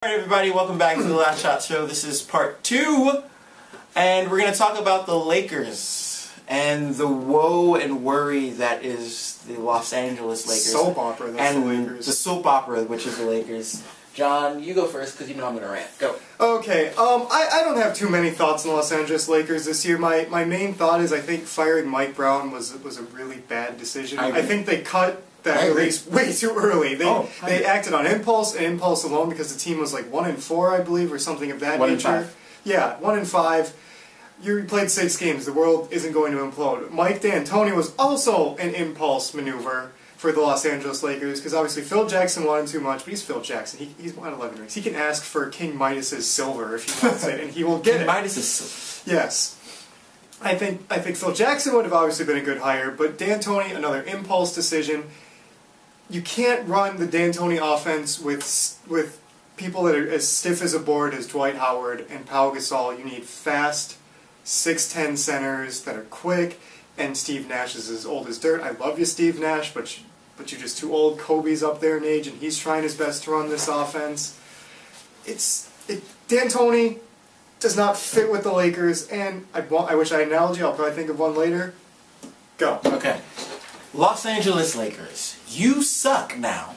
Alright everybody, welcome back to the Last Shot Show. This is part 2, and we're going to talk about the Lakers and the woe and worry that is the Los Angeles Lakers. Soap opera, that's and the Lakers. The soap opera, which is the Lakers. John, you go first because you know I'm going to rant. Go. Okay, I don't have too many thoughts on the Los Angeles Lakers this year. My main thought is I think firing Mike Brown was a really bad decision. I think they cut that release way too early. They acted on impulse and impulse alone because the team was like 1-4, I believe, or something of that nature. 1-5. Yeah, 1-5. You played 6 games. The world isn't going to implode. Mike D'Antoni was also an impulse maneuver for the Los Angeles Lakers because obviously Phil Jackson wanted too much, but he's Phil Jackson. He's won 11 rings. He can ask for King Midas's silver if he wants it, and he will get King it. Midas's silver. Yes. I think Phil Jackson would have obviously been a good hire, but D'Antoni, another impulse decision. You can't run the D'Antoni offense with people that are as stiff as a board as Dwight Howard and Pau Gasol. You need fast 6'10" centers that are quick, and Steve Nash is as old as dirt. I love you, Steve Nash, but you're just too old. Kobe's up there in age, and he's trying his best to run this offense. D'Antoni does not fit with the Lakers, and I wish I had an analogy. I'll probably think of one later. Go. Okay. Los Angeles Lakers, you suck now.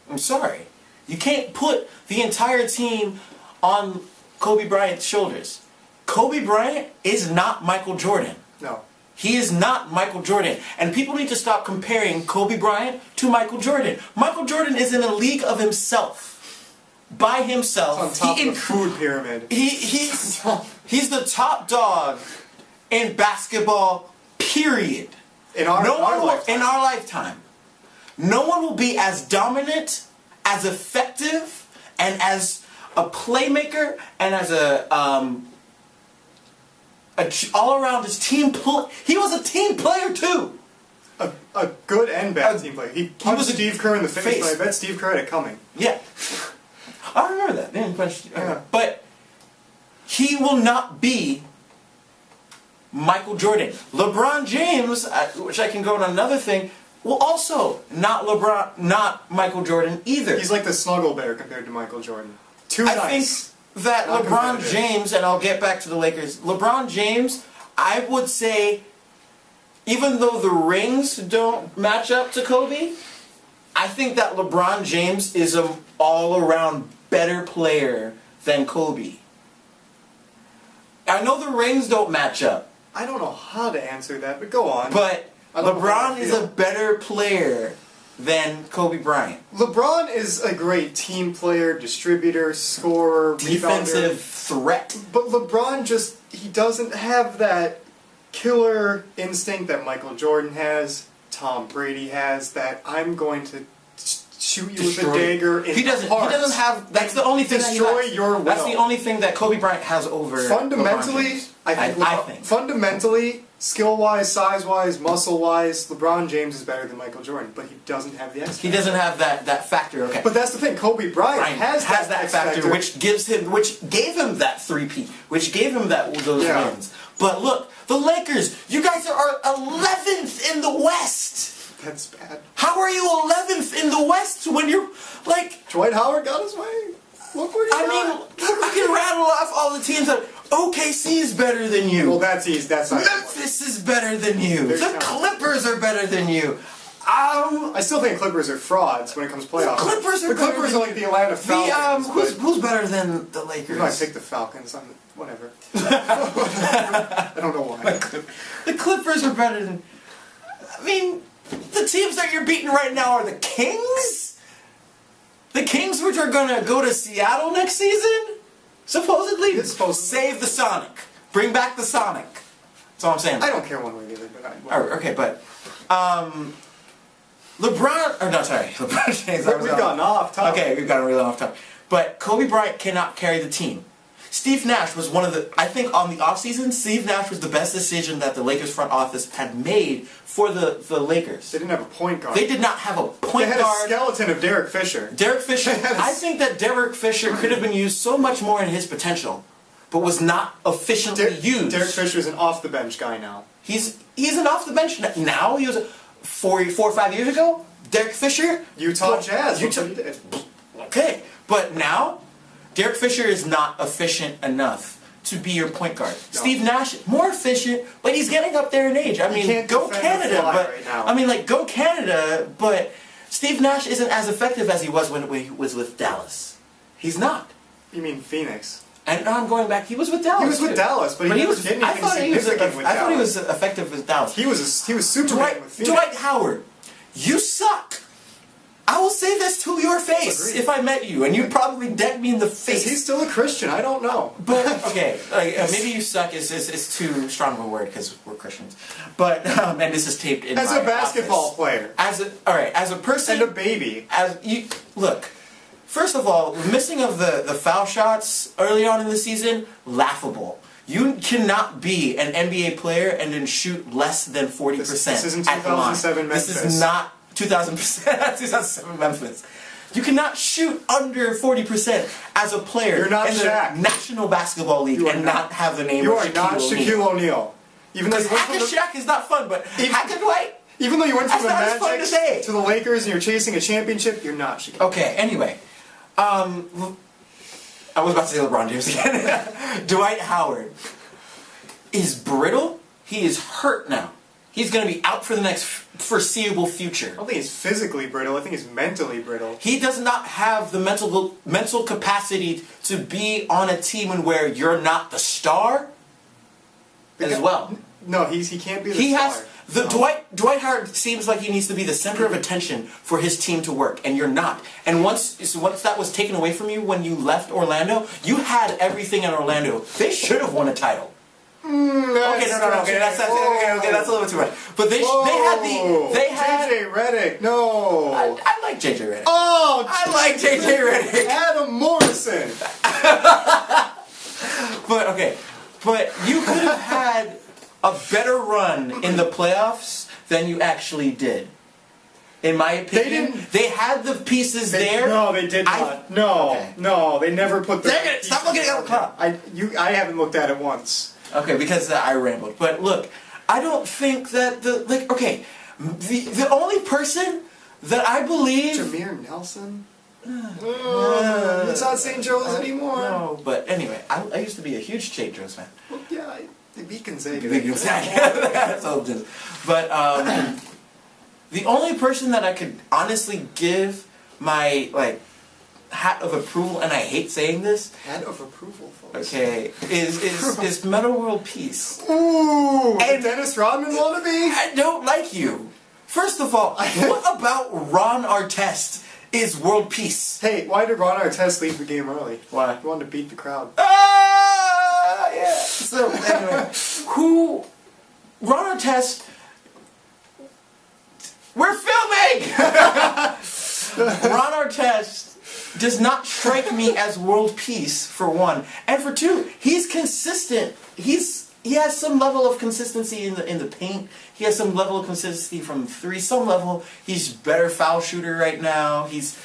I'm sorry. You can't put the entire team on Kobe Bryant's shoulders. Kobe Bryant is not Michael Jordan. No. He is not Michael Jordan. And people need to stop comparing Kobe Bryant to Michael Jordan. Michael Jordan is in a league of himself. By himself. It's on top of the food pyramid. He's the top dog in basketball, period. In our lifetime. No one will be as dominant, as effective, and as a playmaker, and as all-around his team he was a team player too. A good and bad team player. He was Steve Kerr in the face, but I bet Steve Kerr had it coming. Yeah. I remember that. Yeah. But he will not be Michael Jordan. LeBron James, which I can go on another thing, will also not Michael Jordan either. He's like the snuggle bear compared to Michael Jordan. I think that LeBron James, and I'll get back to the Lakers, LeBron James, I would say, even though the rings don't match up to Kobe, I think that LeBron James is an all-around better player than Kobe. I know the rings don't match up. I don't know how to answer that, but go on. But LeBron is a better player than Kobe Bryant. LeBron is a great team player, distributor, scorer, defensive rebounder. threat. But LeBron he doesn't have that killer instinct that Michael Jordan has, Tom Brady has, that I'm going to shoot you with a dagger in the heart. He doesn't have. That's the only thing. Destroy your will. That's the only thing that Kobe Bryant has over. Fundamentally, I think. Fundamentally, skill-wise, size-wise, muscle-wise, LeBron James is better than Michael Jordan, but he doesn't have the X factor. He doesn't have that factor. Okay. But that's the thing. Kobe Bryant has that X factor, which gave him that 3-peat, which gave him those wins. But look, the Lakers. You guys are 11th in the West. That's bad. How are you 11th in the West when you're like... Dwight Howard got his way. Look where you mean, I can rattle off all the teams that... OKC is better than you. Well, that's easy. That's not... Memphis is better than you. The Clippers are better than you. I still think Clippers are frauds when it comes to playoffs. The Clippers are like the Atlanta Falcons. Who's better than the Lakers? I pick the Falcons. Whatever. I don't know why. The Clippers are better than... I mean... The teams that you're beating right now are the Kings? The Kings, which are going to go to Seattle next season? Supposedly? Save the Sonic. Bring back the Sonic. That's all I'm saying. I don't care one way either. Okay, but... LeBron James. We've gotten off topic. Okay, we've gotten really off topic. But Kobe Bryant cannot carry the team. Steve Nash was one of the... I think on the offseason, Steve Nash was the best decision that the Lakers front office had made for the Lakers. They didn't have a point guard. They did not have a point guard. They had a skeleton of Derek Fisher. I think that Derek Fisher could have been used so much more in his potential, but was not efficiently used. Derek Fisher is an off-the-bench guy now. He's an off-the-bench now. He was 4 or 5 years ago. Derek Fisher. Utah Jazz. Okay. But now, Derek Fisher is not efficient enough to be your point guard. No. Steve Nash, more efficient, but he's getting up there in age. I mean, go Canada, but right now. I mean, like, go Canada, but Steve Nash isn't as effective as he was when he was with Dallas. He's not. You mean Phoenix? And I'm going back. He was with Dallas. He was with Dallas, but he was getting anything significant with Dallas. I thought he was effective with Dallas. He was Superman with Phoenix. Dwight Howard, you suck. I will say this to your face if I met you, and you'd probably deck me in the face. Is he still a Christian? I don't know. But, okay, maybe you suck is too strong of a word because we're Christians. But, and this is taped in as my a basketball office. Player. As a person. And a baby. Look, first of all, the missing of the foul shots early on in the season, laughable. You cannot be an NBA player and then shoot less than 40% this isn't 2007 Memphis. This is not 2007 Memphis. You cannot shoot under 40% as a player You're not in Shaq. the National Basketball League and not have the name of Shaquille O'Neal. You are not Shaquille O'Neal. Even though Hack-a-Shaq is not fun, but Hack-a-Dwight, even though you went from the Magic to the Lakers and you're chasing a championship, you're not Shaquille. Okay, anyway. I was about to say LeBron James again. Dwight Howard is brittle. He is hurt now. He's going to be out for the next foreseeable future. I don't think he's physically brittle. I think he's mentally brittle. He does not have the mental capacity to be on a team where you're not the star as well. No, he can't be the star. Dwight Howard seems like he needs to be the center of attention for his team to work, and you're not. And once that was taken away from you when you left Orlando, you had everything in Orlando. They should have won a title. Okay, that's a little bit too much. But they had JJ Redick. No, I like JJ Redick. Oh, I like JJ Redick. Adam Morrison. but you could have had a better run in the playoffs than you actually did. In my opinion, they had the pieces there. No, they did not. No, they never put the. Dang it! Stop looking at the clock. I haven't looked at it once. Okay, because I rambled. But look, I don't think that the only person that I believe Jameer Nelson. It's not St. Joe's anymore. No, but anyway, I used to be a huge St. Joe's fan. Well, yeah, they beat Gonzaga. That's all it is. But the only person that I could honestly give my hat of approval, and I hate saying this. Hat of approval, folks. Okay, is Meta World Peace. Ooh, and Dennis Rodman wannabe? I don't like you. First of all, what about Ron Artest is world peace? Hey, why did Ron Artest leave the game early? Why? He wanted to beat the crowd. Yeah. So anyway, Ron Artest. We're filming. Ron Artest does not strike me as world peace, for one, and for two, he's consistent. He has some level of consistency in the paint. He has some level of consistency from three. Some level, he's better foul shooter right now. He's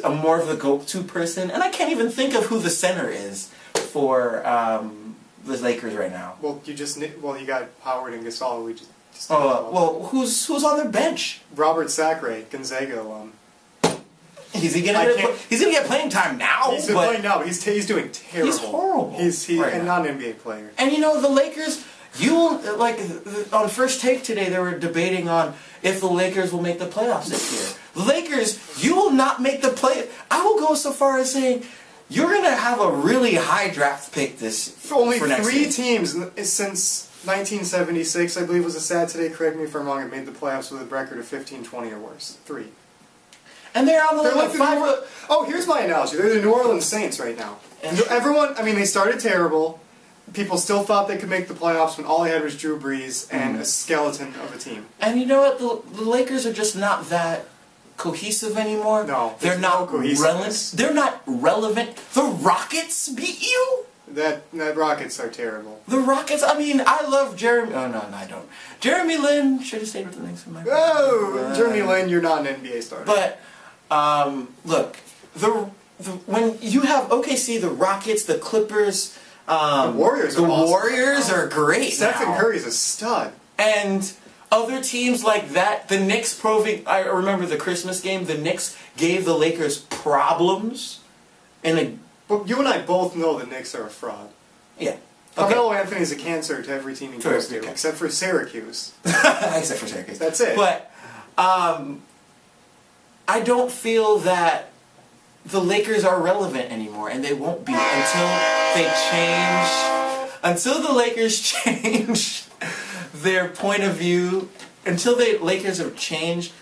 more of the go-to person, and I can't even think of who the center is for the Lakers right now. Well, you got Howard and Gasol. Who's on their bench? Robert Sacre, Gonzaga alum. He's gonna get playing time now. He's playing now, but he's doing terrible. He's horrible. He's a non-NBA player. And the Lakers. On First Take today, they were debating on if the Lakers will make the playoffs this year. The Lakers, you will not make the play. I will go so far as saying you're gonna have a really high draft pick Only for next three year. teams since 1976, I believe, was a stat today. Correct me if I'm wrong. It made the playoffs with a record of 15-20 or worse. 3. And they're on here's my analogy. They're the New Orleans Saints right now. Everyone, they started terrible. People still thought they could make the playoffs when all they had was Drew Brees and a skeleton of a team. And you know what? The Lakers are just not that cohesive anymore. No, they're not relevant. They're not relevant. The Rockets beat you? That Rockets are terrible. The Rockets, I love Jeremy... Oh, no, I don't. Jeremy Lin should have stayed with the Knicks in my opinion. Oh, Jeremy Lin, you're not an NBA starter. But, look, when you have OKC, the Rockets, the Clippers... the Warriors are great Stephen Curry's a stud. And other teams like that, the Knicks I remember the Christmas game, the Knicks gave the Lakers problems. in a But you and I both know the Knicks are a fraud. yeah. Carmelo Anthony's a cancer to every team he To goes every to, team. except for Syracuse. Except for Syracuse. That's it. But I don't feel that the Lakers are relevant anymore, and they won't be until they change. Until the Lakers change their point of view, until the Lakers have changed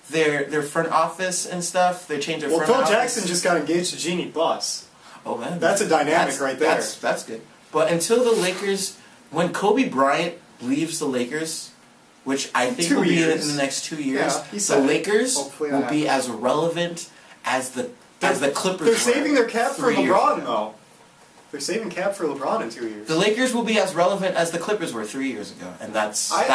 their front office and stuff. They change their Well, front Phil office. Jackson just got engaged to Jeannie Buss. Oh man, That's a dynamic right there. That's good. But until the Lakers, when Kobe Bryant leaves the Lakers, which I think 2 will be in years. the next 2 years, Yeah, he the said it. Lakers Hopefully will that be happens. as relevant as the Clippers. They're were saving their cap for 3 years LeBron, ago. though. They're saving cap for LeBron in 2 years. The Lakers will be as relevant as the Clippers were 3 years ago, and that's my.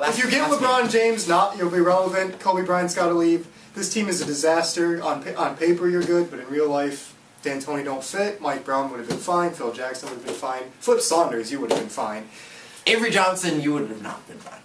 If you give LeBron James, you'll be relevant. Kobe Bryant's got to leave. This team is a disaster. On paper, you're good, but in real life, D'Antoni don't fit. Mike Brown would have been fine. Phil Jackson would have been fine. Flip Saunders, you would have been fine. Avery Johnson, you would have not been fine.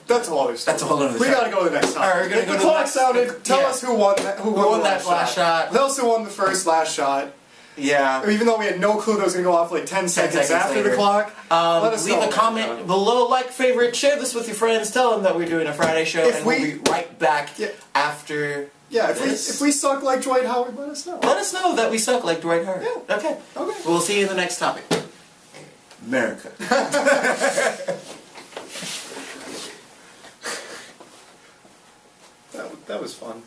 That's a whole other story. That's a whole other We story. got to go to the next time. All right, we're gonna If go the to the clock next- sounded, tell yeah. us who won that. Who won that last shot? They also won the first last shot. Yeah. Even though we had no clue that was going to go off like 10 seconds seconds after later. the clock. Let us Leave know. a comment below, like, favorite, share this with your friends, tell them that we're doing a Friday show, If and we'll we- be right back Yeah. after. Yeah, this. if we suck like Dwight Howard, let us know. Let us know that we suck like Dwight Howard. Yeah. Okay. Okay. We'll see you in the next topic. America. That was fun.